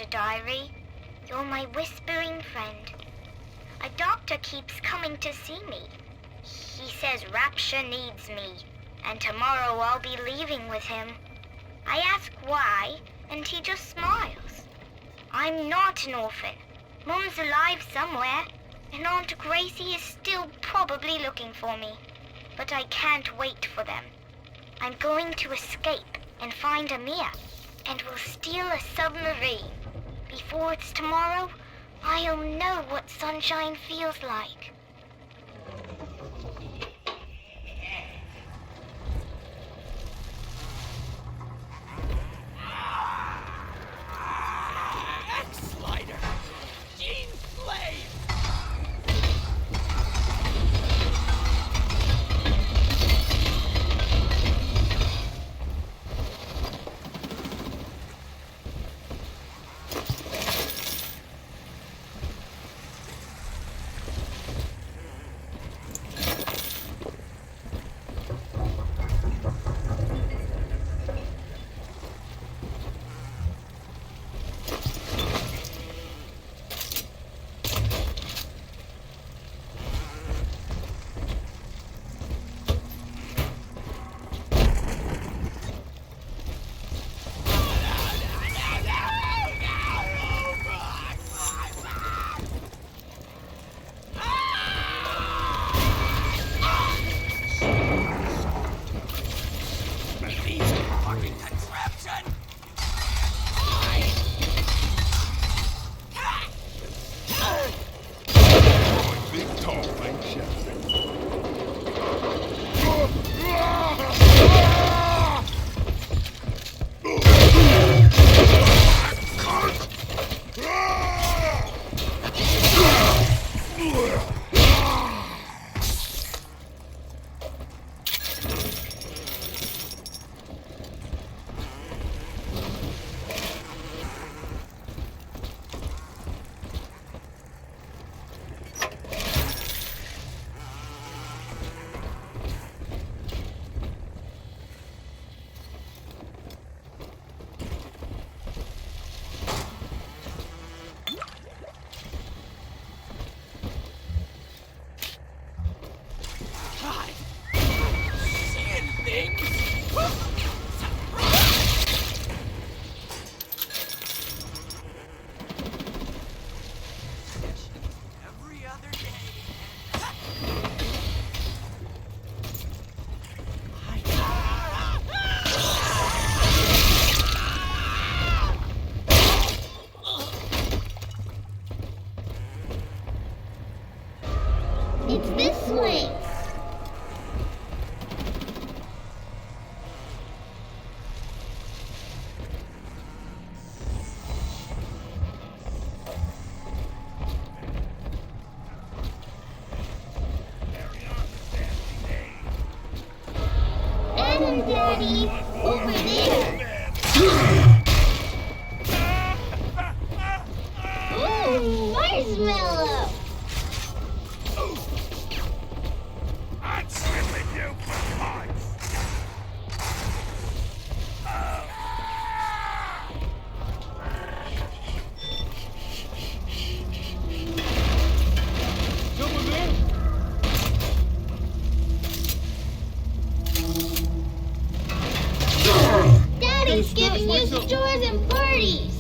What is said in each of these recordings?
Mr. Diary. You're my whispering friend. A doctor keeps coming to see me. He says Rapture needs me, and tomorrow I'll be leaving with him. I ask why, and he just smiles. I'm not an orphan. Mum's alive somewhere, and Aunt Gracie is still probably looking for me. But I can't wait for them. I'm going to escape and find Amir, and we'll steal a submarine. Before it's tomorrow, I'll know what sunshine feels like. X-Slider! Gene Slave! It's this way! Adam, Daddy! Over there! Ooh, marshmallow! Daddy's giving you stores and parties!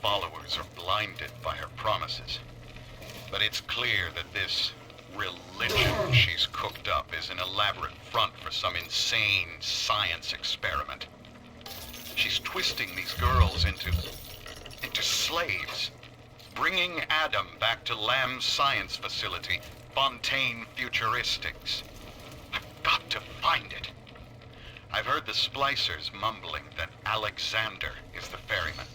followers are blinded by her promises. But it's clear that this religion she's cooked up is an elaborate front for some insane science experiment. She's twisting these girls into slaves, bringing Adam back to Lamb's science facility, Fontaine Futuristics. I've got to find it. I've heard the splicers mumbling that Alexander is the ferryman.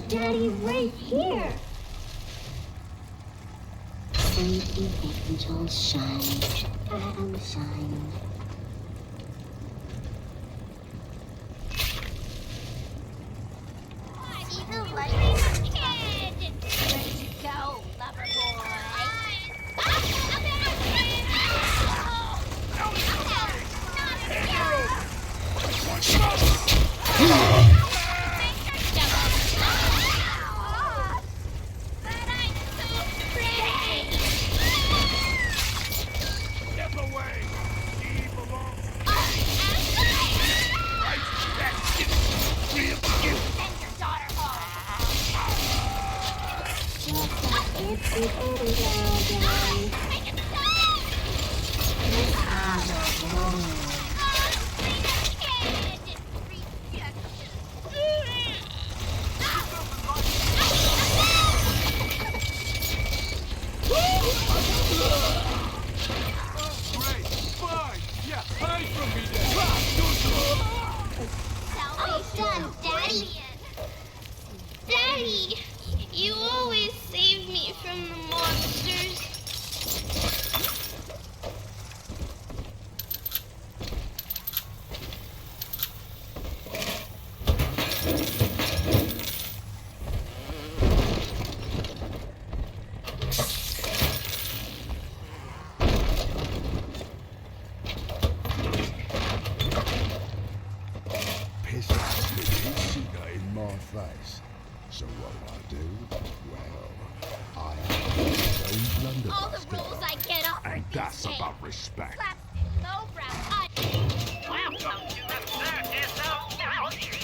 Daddy's right here. Safety angels shine. Adam shine. He's a lightning kid. Ready to go, lover boy. Step away! He belongs real cute! Send your daughter home. It's itty Daddy. Make it stop! Great! Fine! Yeah, hide from me then! Done, Daddy. Daddy, you always save me from the monsters. Piss off with his cigar in my face. So what I do? Well, I have my own All the blunderbuss rules I get are and these that's days. about respect. Slapstick, lowbrow, Welcome to the circus of value!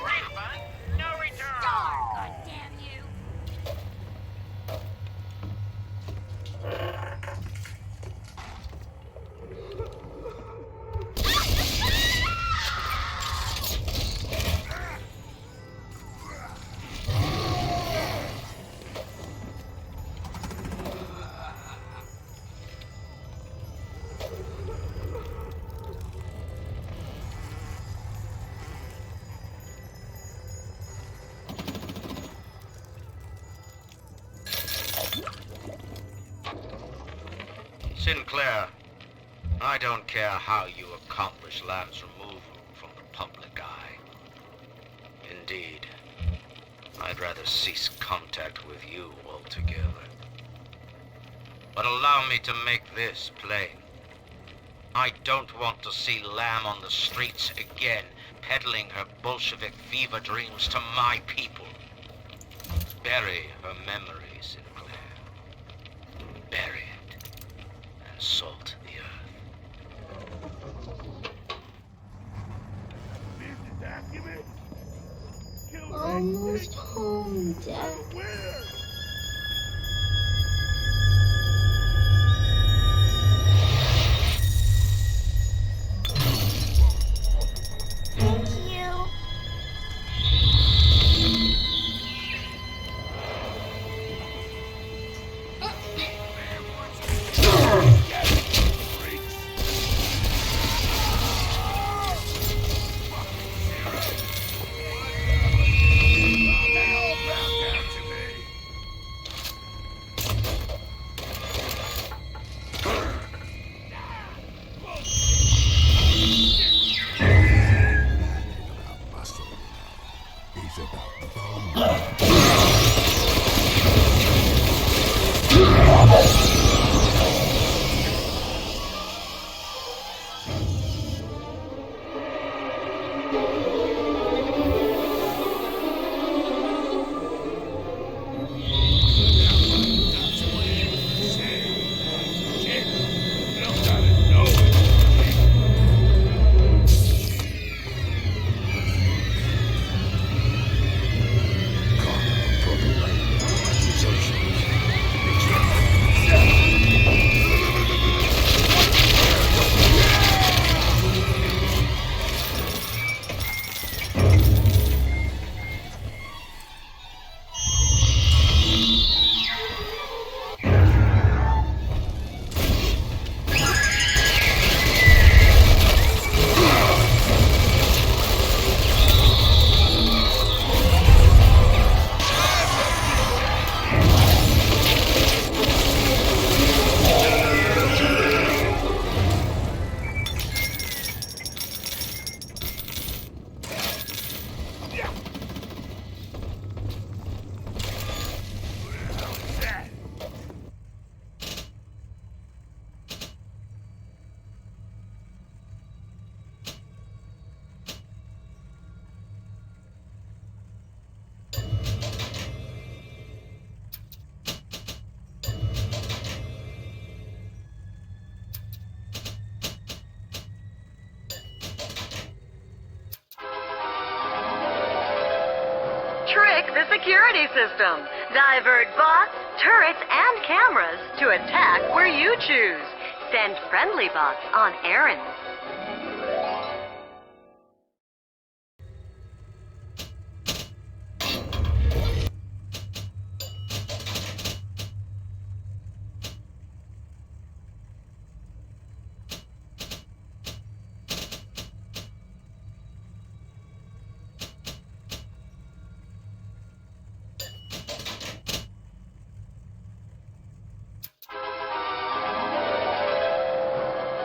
Refund, no return! God damn you! Sinclair, I don't care how you accomplish Lamb's removal from the public eye. Indeed, I'd rather cease contact with you altogether. But allow me to make this plain. I don't want to see Lamb on the streets again, peddling her Bolshevik fever dreams to my people. Bury her memory, Sinclair. Bury it, and salt the earth. This is accurate! Kill Almost home, Dad. Where? Thank you. the security system. Divert bots, turrets, and cameras to attack where you choose. Send friendly bots on errands.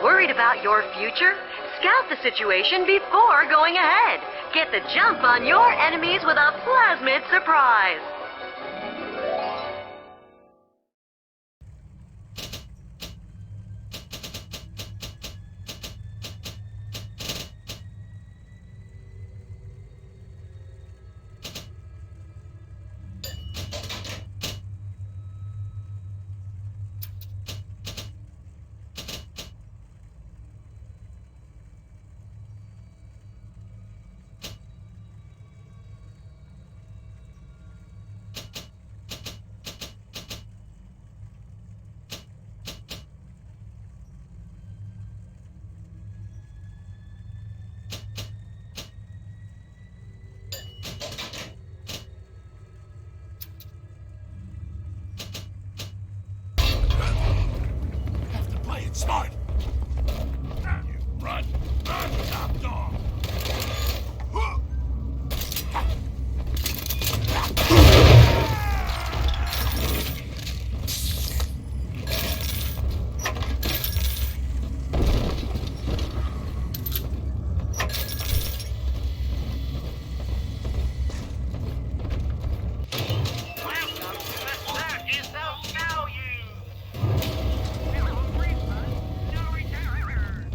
Worried about your future? Scout the situation before going ahead. Get the jump on your enemies with a plasmid surprise. Have to play it smart. You run, top dog. Welcome to the circus of value. No refund, no return.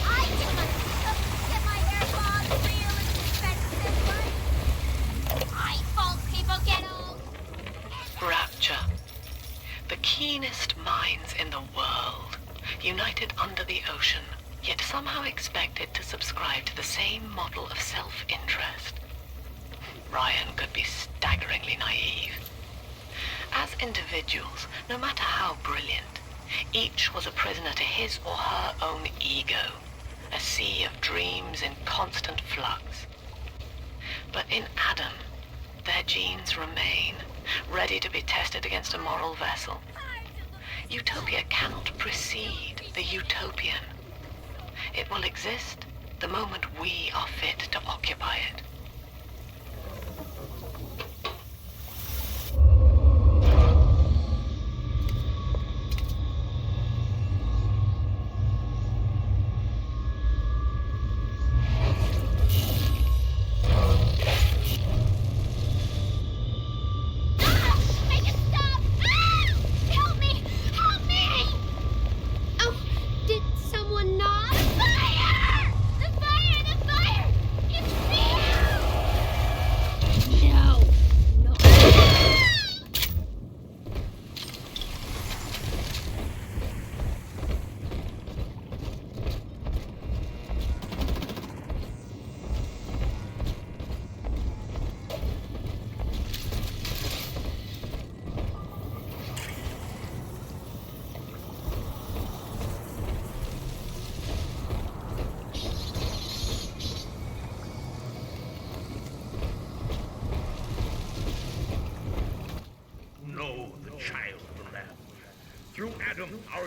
I too must get my AirPods real expensive, right? iPhone people get old. Rapture. The keenest minds in the world, united under the ocean, yet somehow expected to subscribe to the same model of self-interest. Ryan could be staggeringly naive. As individuals, no matter how brilliant, each was a prisoner to his or her own ego, a sea of dreams in constant flux. But in Adam, their genes remain, ready to be tested against a moral vessel. Utopia cannot precede the utopian. It will exist the moment we are fit to occupy it. Make it stop! Help me! Help me! Oh, did someone knock? The fire! The fire! The fire!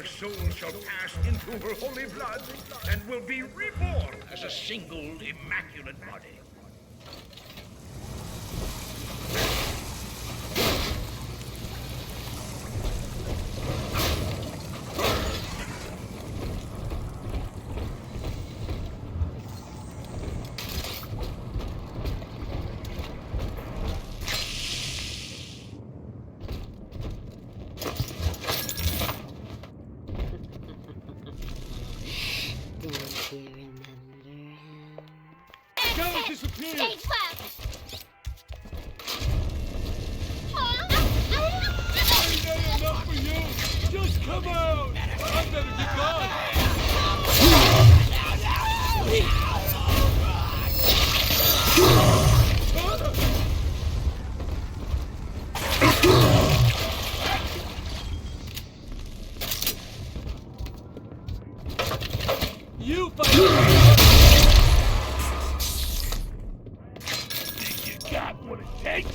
Your soul shall pass into her holy blood and will be reborn as a single immaculate body. Stage left! Enough for you! Just come out! I better get gone! You fight! Got what it takes.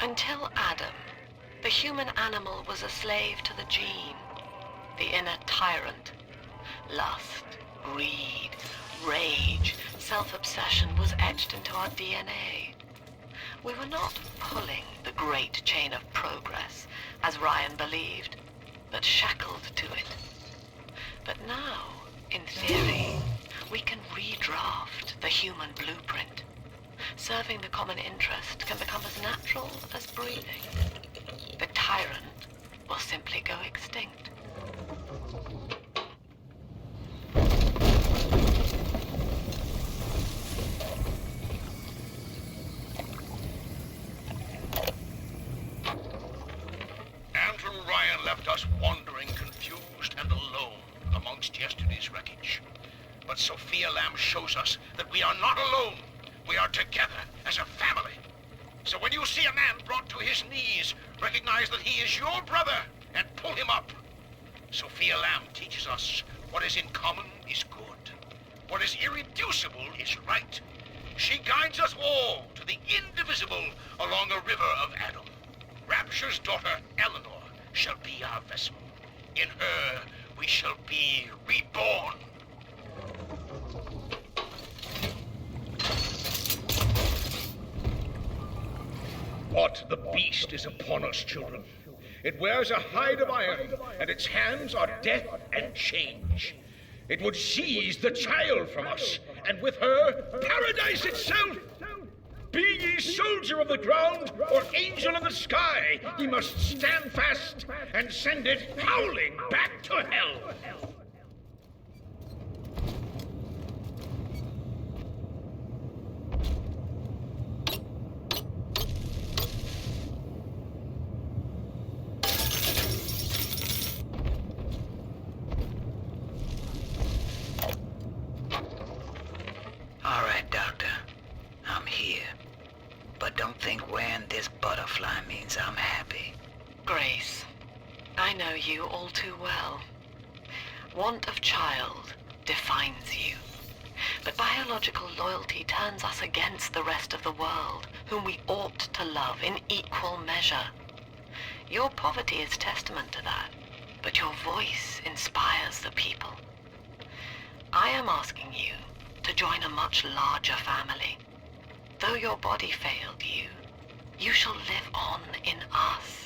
Until Adam, the human animal was a slave to the gene, the inner tyrant. Lust, greed, rage, self-obsession was etched into our DNA. We were not pulling the great chain of progress, as Ryan believed, but shackled to it. But now, in theory, we can redraft the human blueprint. Serving the common interest can become as natural as breathing. The tyrant will simply go extinct. Andrew Ryan left us wandering, confused, and alone amongst yesterday's wreckage. But Sophia Lamb shows us that we are not alone. We are together as a family. So when you see a man brought to his knees, recognize that he is your brother and pull him up. Sophia Lamb teaches us what is in common is good. What is irreducible is right. She guides us all to the indivisible along a river of Adam. Rapture's daughter, Eleanor, shall be our vessel. In her, we shall be reborn. What the beast is upon us, children. It wears a hide of iron, and its hands are death and change. It would seize the child from us, and with her, paradise itself. Be ye soldier of the ground, or angel of the sky, ye must stand fast and send it howling back to hell. All right, Doctor. I'm here. But don't think wearing this butterfly means I'm happy. Grace, I know you all too well. Want of child defines you. But biological loyalty turns us against the rest of the world, whom we ought to love in equal measure. Your poverty is testament to that, but your voice inspires the people. I am asking you to join a much larger family. Though your body failed you, you shall live on in us.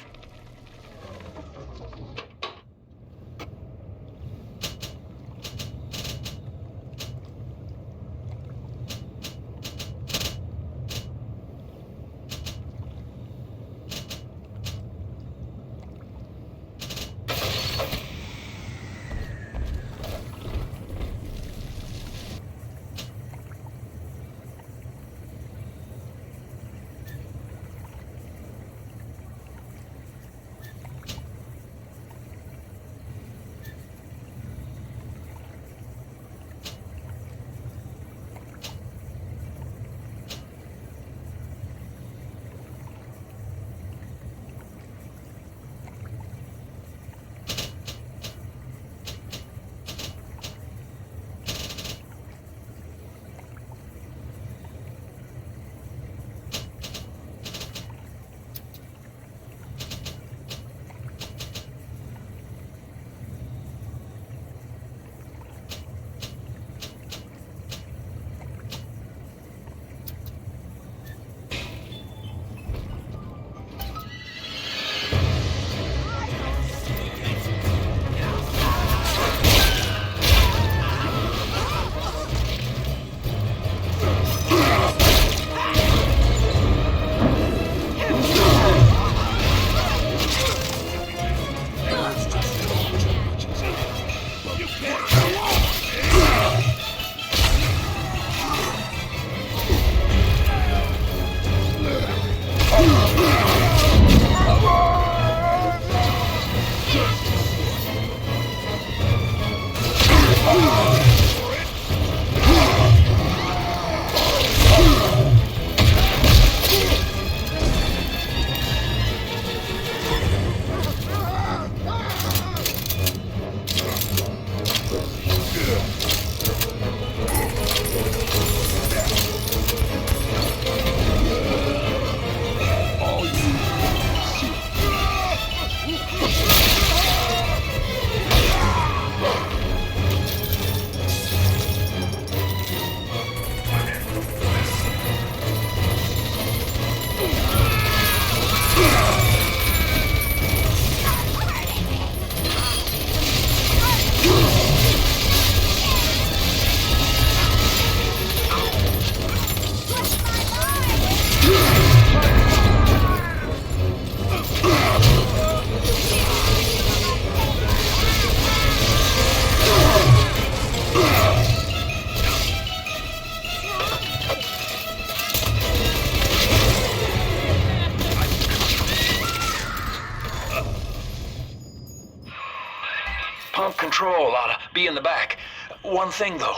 Pump control ought to be in the back. One thing, though.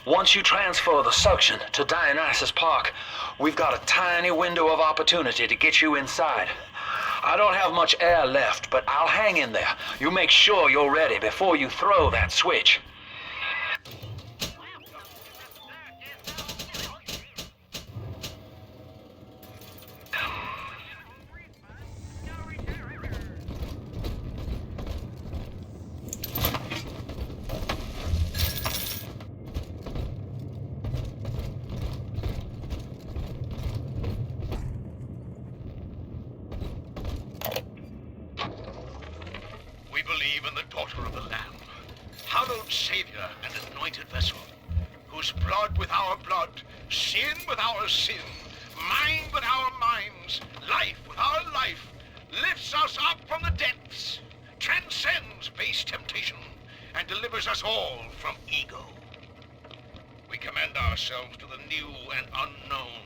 Once you transfer the suction to Dionysus Park, we've got a tiny window of opportunity to get you inside. I don't have much air left, but I'll hang in there. You make sure you're ready before you throw that switch. We believe in the daughter of the Lamb, hallowed Savior and anointed vessel, whose blood with our blood, sin with our sin, mind with our minds, life with our life, lifts us up from the depths, transcends base temptation, and delivers us all from ego. We commend ourselves to the new and unknown,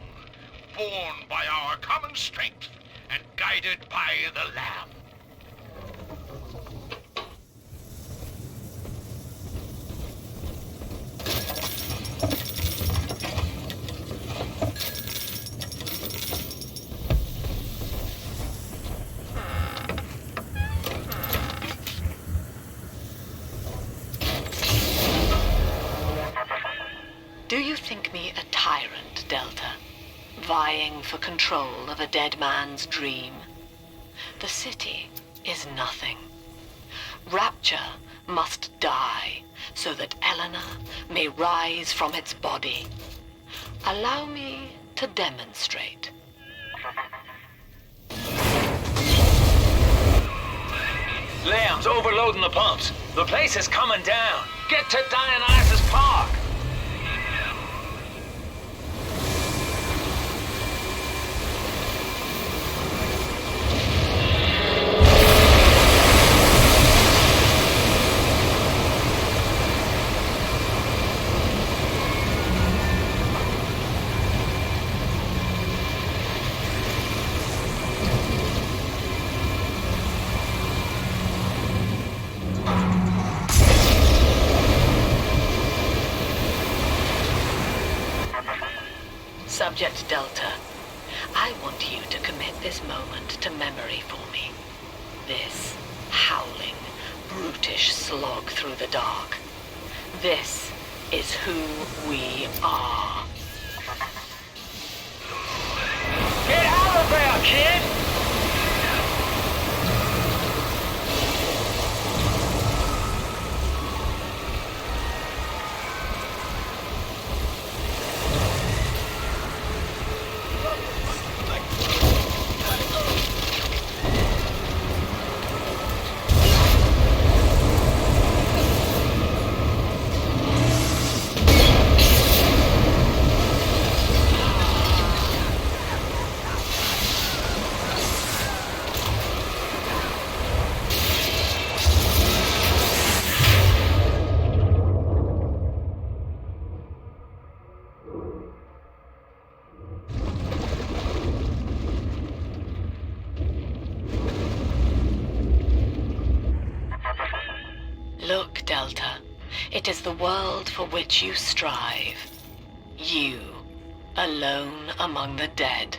born by our common strength and guided by the Lamb. Do you think me a tyrant, Delta? Vying for control of a dead man's dream? The city is nothing. Rapture must die so that Eleanor may rise from its body. Allow me to demonstrate. Liam's overloading the pumps. The place is coming down. Get to Dionysus Park. Subject Delta, I want you to commit this moment to memory for me. This howling, brutish slog through the dark. This is who we are. Get out of there, kid! Look, Delta, it is the world for which you strive. You, alone among the dead.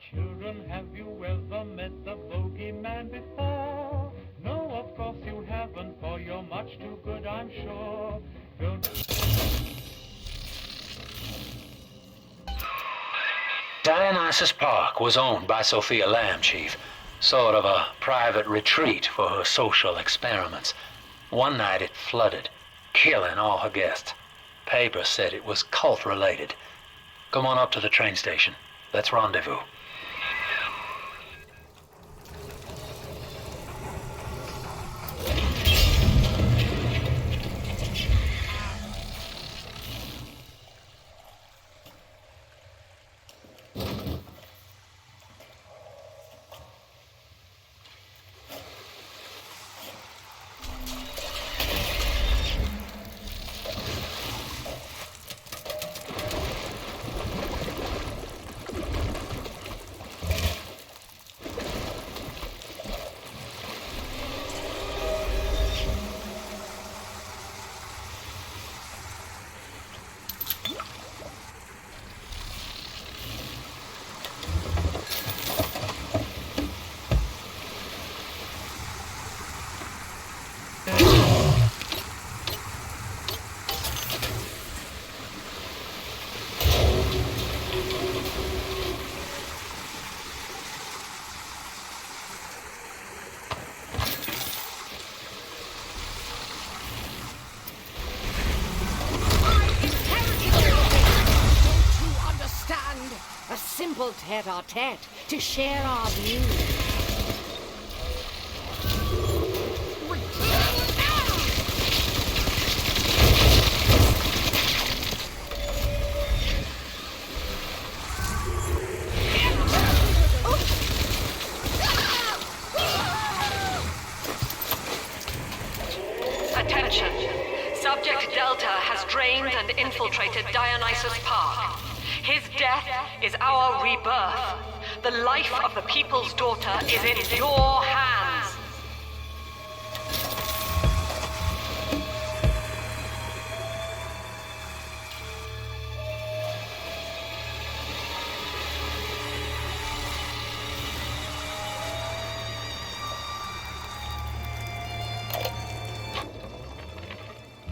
Children, have you ever met the bogeyman before? No, of course you haven't, for you're much too good, I'm sure. Dionysus Park was owned by Sophia Lamb, Chief. Sort of a private retreat for her social experiments. One night it flooded, killing all her guests. Papers said it was cult-related. Come on up to the train station. Let's rendezvous. tete-a-tete to share our views. Attention! Subject Delta has drained and infiltrated Dionysus Park. His death is our rebirth. The life of the People's Daughter is in your hands.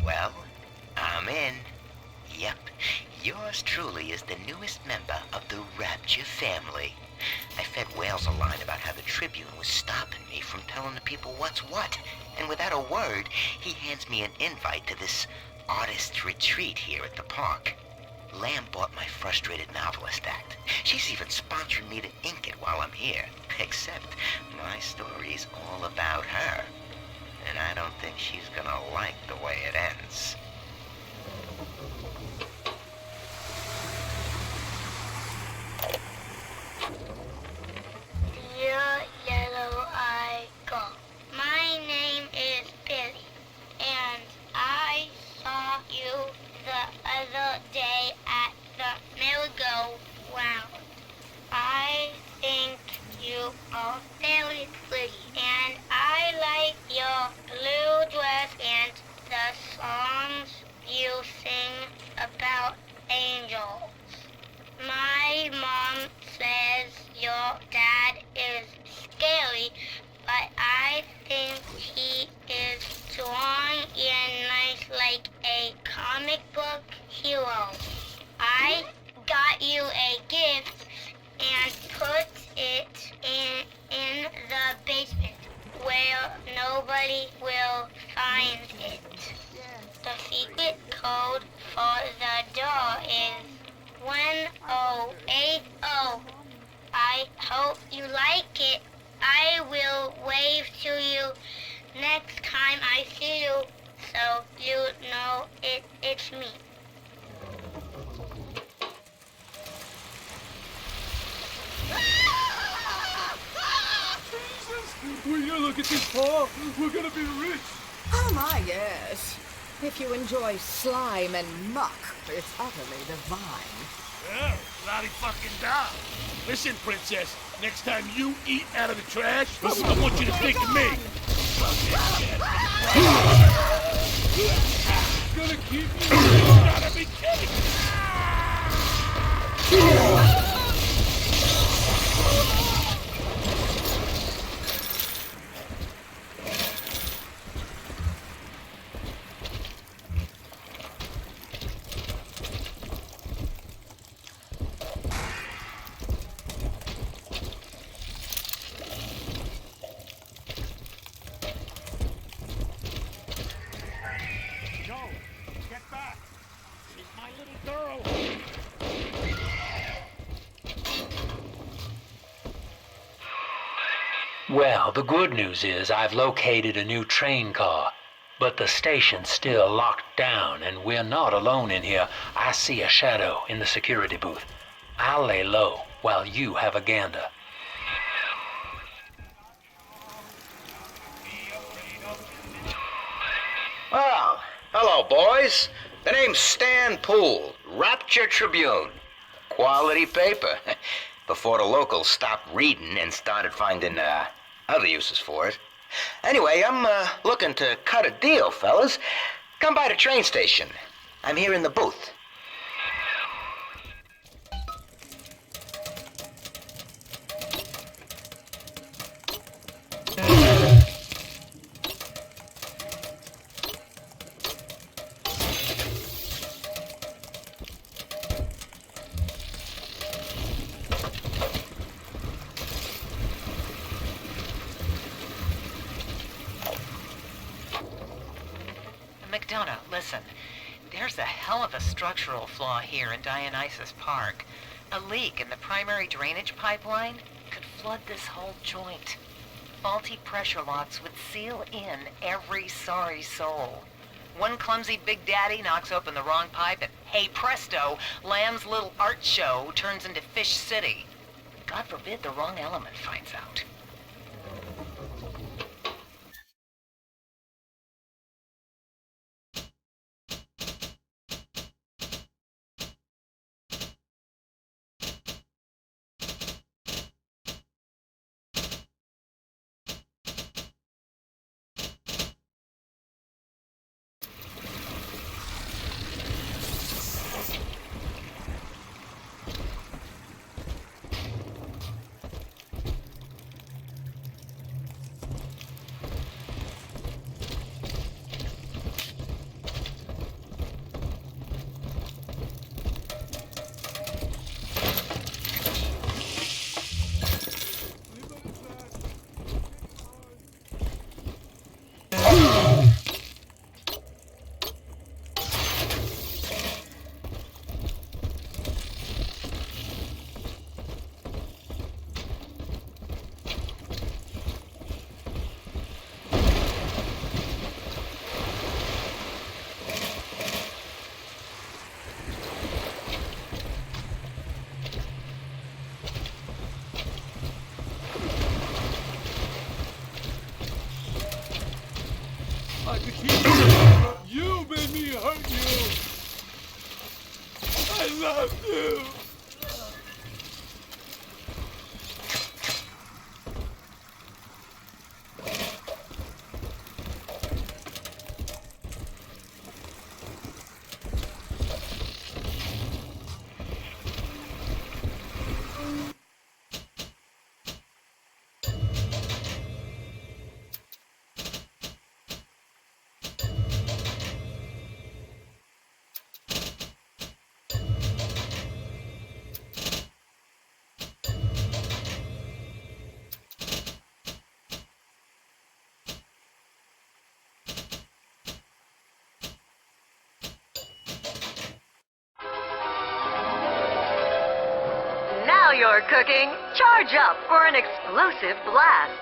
Well, I'm in. Yep, yours truly is the newest member of the Rapture family. I fed Wales a line about how the Tribune was stopping me from telling the people what's what, and without a word, he hands me an invite to this artist's retreat here at the park. Lamb bought my Frustrated Novelist Act. She's even sponsoring me to ink it while I'm here, except my story's all about her. And I don't think she's gonna like the way it ends. Dear Yellow-Eye Gull, my name is Billy, and I saw you the other day at the merry-go-round. I think you are very pretty, and I like your blue dress and the songs you sing about angels. My mom says your dad is scary, but I think he is strong and nice like a comic book hero. I got you a gift and put it in the basement where nobody will find it. The secret code for the door is 1080. I hope you like it. I will wave to you next time I see you, so you know it's me. Will you look at this paw? We're gonna be rich. Oh my, yes. If you enjoy slime and muck, it's utterly divine. Yeah, bloody fucking da. Listen, princess, next time you eat out of the trash, I want you to think of me. Gonna keep you. You gotta be kidding me. Well, the good news is I've located a new train car, but the station's still locked down and we're not alone in here. I see a shadow in the security booth. I'll lay low while you have a gander. Well, hello, boys. The name's Stan Poole, Rapture Tribune. Quality paper. Before the locals stopped reading and started finding other uses for it. Anyway, I'm looking to cut a deal, fellas. Come by the train station. I'm here in the booth. McDonough, listen. There's a hell of a structural flaw here in Dionysus Park. A leak in the primary drainage pipeline could flood this whole joint. Faulty pressure locks would seal in every sorry soul. One clumsy Big Daddy knocks open the wrong pipe and, hey presto, Lamb's little art show turns into Fish City. God forbid the wrong element finds out. I could keep it. You made me hurt you. I love you. Now you're cooking. Charge up for an explosive blast.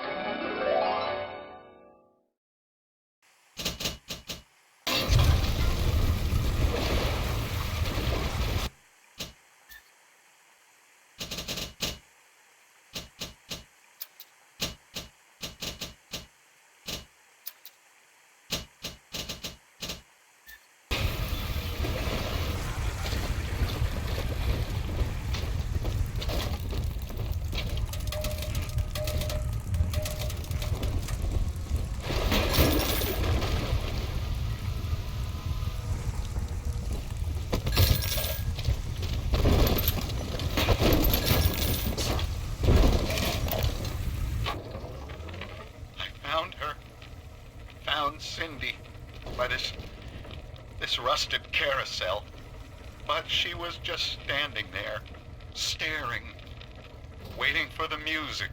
Cindy by this rusted carousel, but she was just standing there, staring, waiting for the music,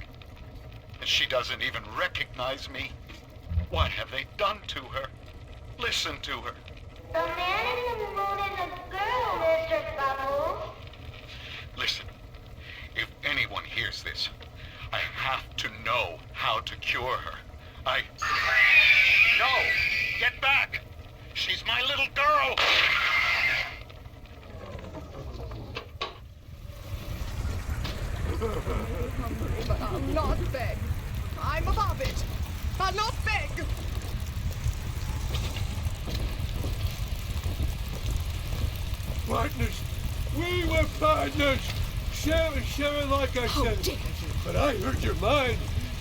and she doesn't even recognize me. What have they done to her? Listen to her. The man in the moon is a girl, Mr. Bubbles. Listen, if anyone hears this, I have to know how to cure her. No! Get back! She's my little girl! But I'm not beg. I'm above it. I'm not beg. Partners. We were partners. Share like I How said. dare you? But I heard your mind.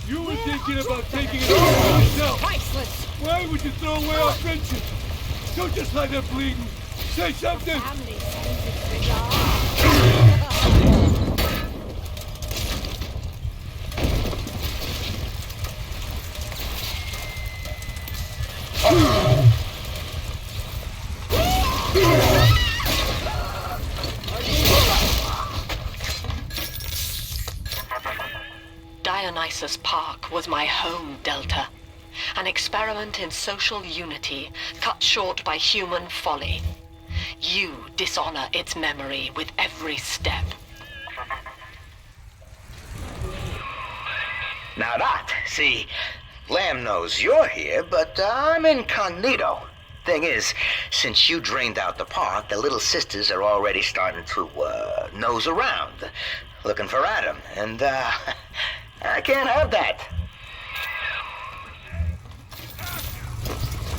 You were thinking about taking it all for yourself. Priceless. Why would you throw away our friendship? Don't just lie there bleeding. Say something. Family sends its regards. Dionysus Park was my home, Delta. An experiment in social unity, cut short by human folly. You dishonor its memory with every step. Now that, see, Lamb knows you're here, but I'm incognito. Thing is, since you drained out the park, the little sisters are already starting to, nose around, looking for Adam, and, I can't have that.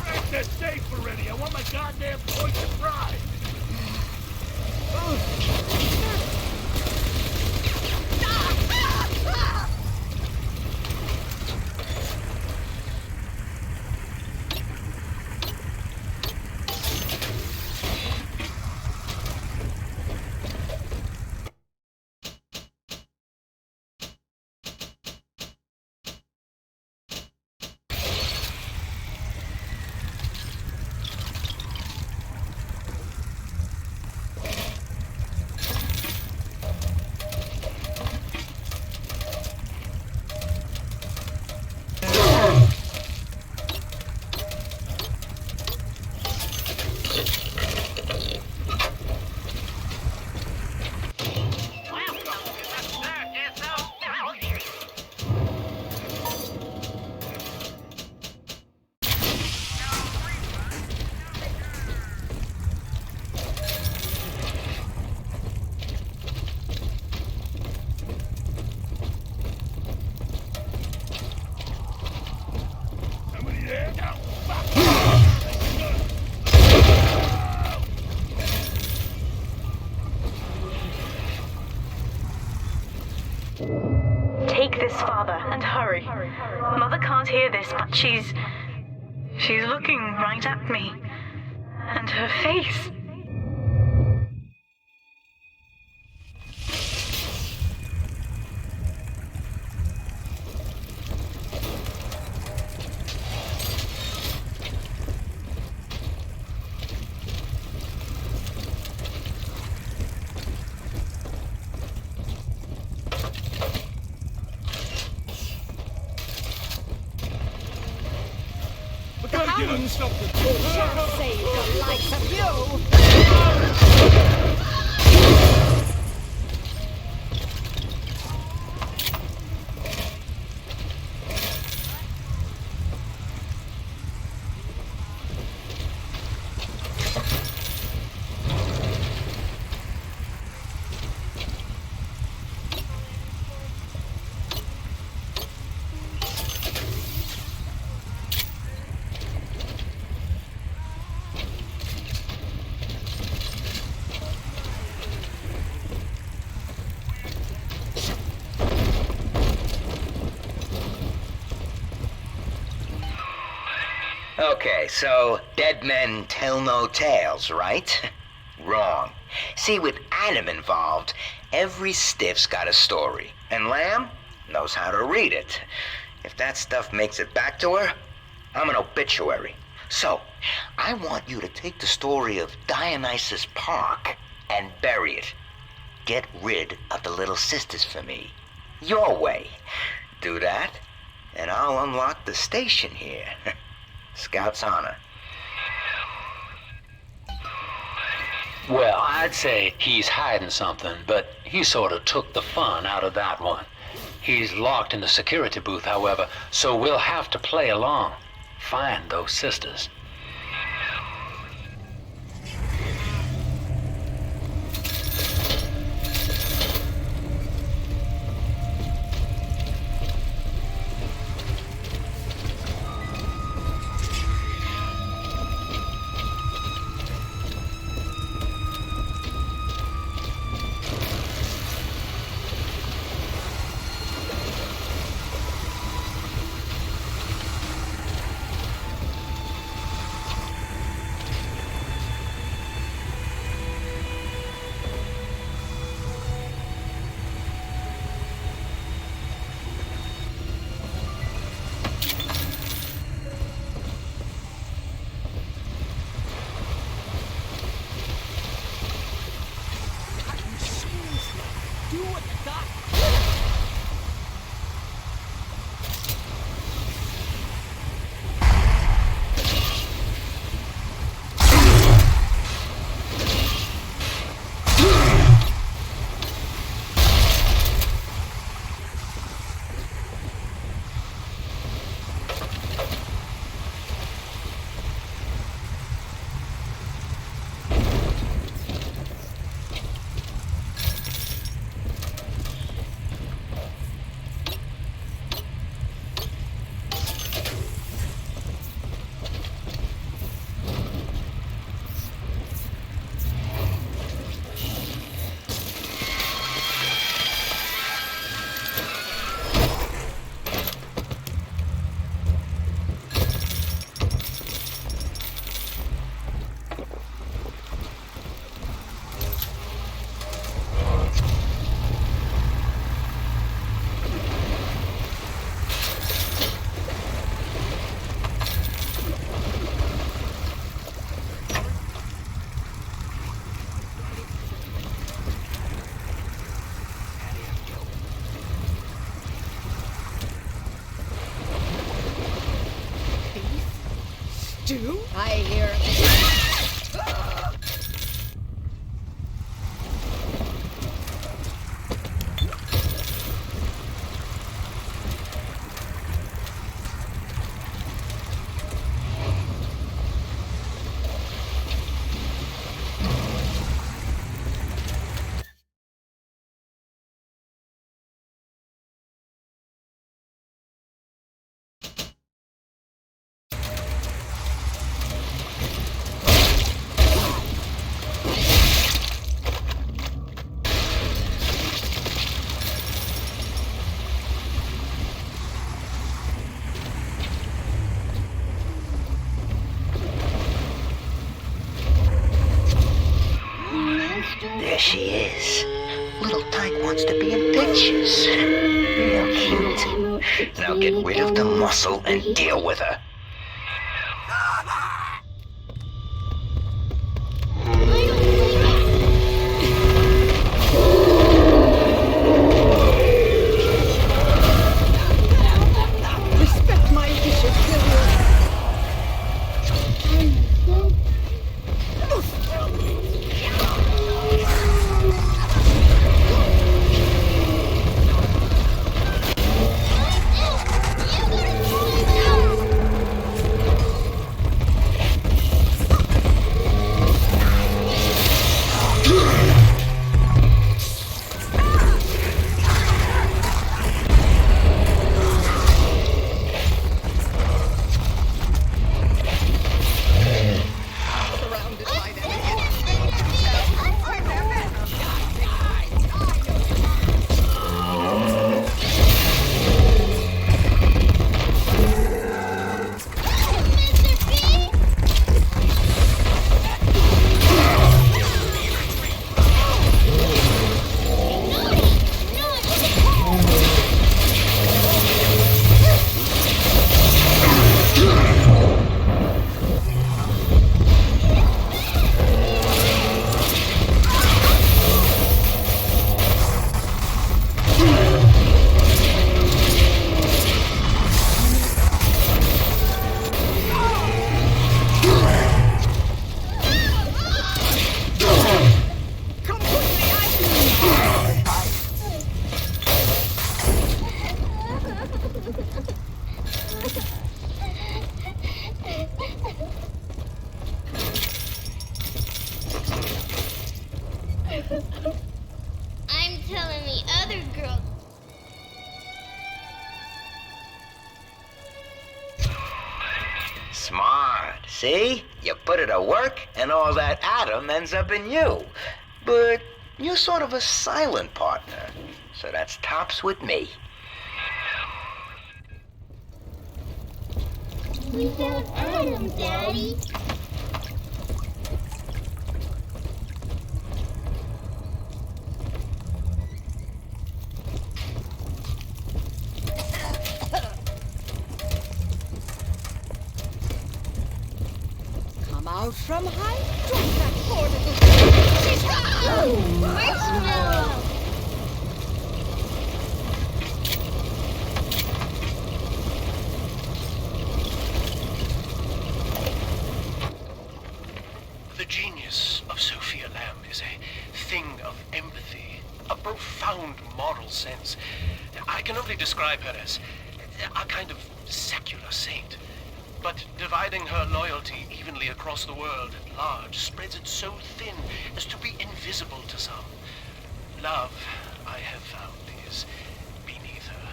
Crack that safe already. I want my goddamn poison fries. Take this, Father, and hurry. Mother can't hear this, but she's looking right at me. And her face. Just save the likes of you! Okay, so dead men tell no tales, right? Wrong. See, with Adam involved, every stiff's got a story, and Lamb knows how to read it. If that stuff makes it back to her, I'm an obituary. So, I want you to take the story of Dionysus Park and bury it. Get rid of the little sisters for me. Your way. Do that, and I'll unlock the station here. Scout's honor. Well, I'd say he's hiding something, but he sort of took the fun out of that one. He's locked in the security booth, however, so we'll have to play along. Find those sisters. stew, I hear. There she is. Little Tyke wants to be in pictures. Real cute. Now get rid of the muscle and deal with her. Respect my wishes, will you? I'm telling the other girl. Smart. See? You put it to work, and all that atom ends up in you. But you're sort of a silent partner, so that's tops with me. We found Adam, Daddy. Come out from high. Drop that poor little... She's gone! Marshmallow. The genius of Sophia Lamb is a thing of empathy, a profound moral sense. I can only describe her as a kind of secular saint. But dividing her loyalty evenly across the world at large spreads it so thin as to be invisible to some. Love, I have found, is beneath her.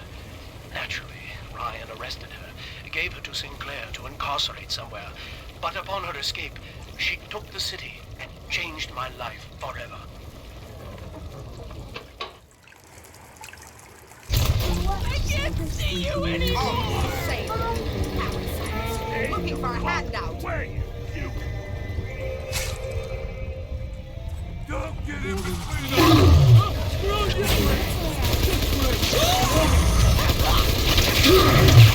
Naturally, Ryan arrested her, gave her to Sinclair to incarcerate somewhere. But upon her escape, she took the city and changed my life forever. I can't see you anymore! Say, looking for a handout. Wait, you... Don't get in between us! Screw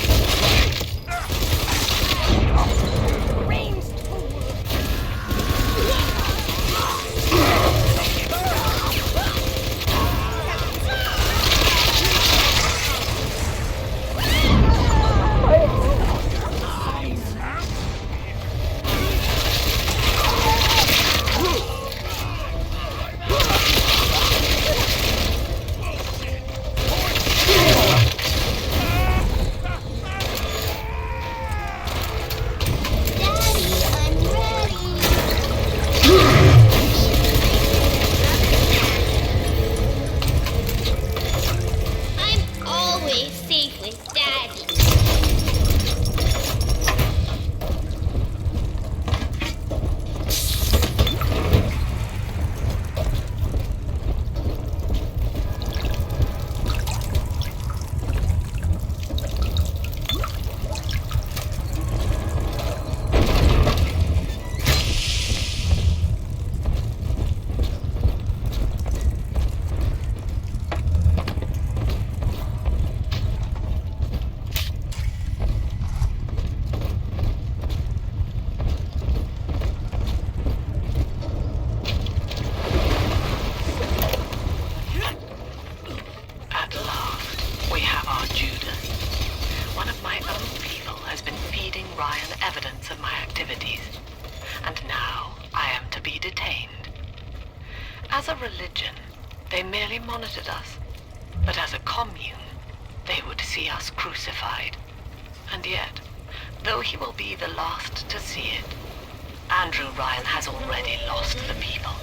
As a religion, they merely monitored us. But as a commune, they would see us crucified. And yet, though he will be the last to see it, Andrew Ryan has already lost the people.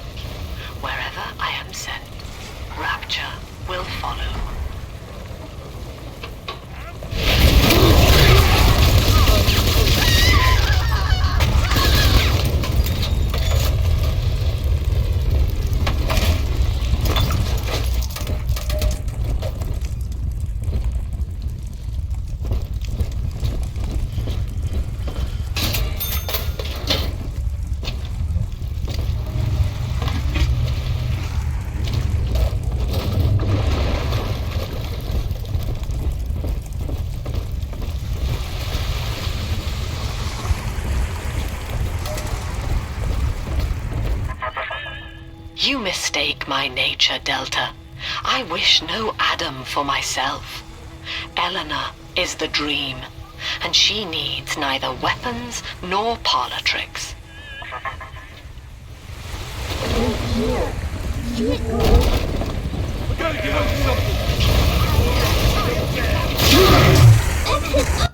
Wherever I am sent, Rapture will follow. You mistake my nature, Delta. I wish no Adam for myself. Eleanor is the dream, and she needs neither weapons nor parlor tricks. We gotta get up something.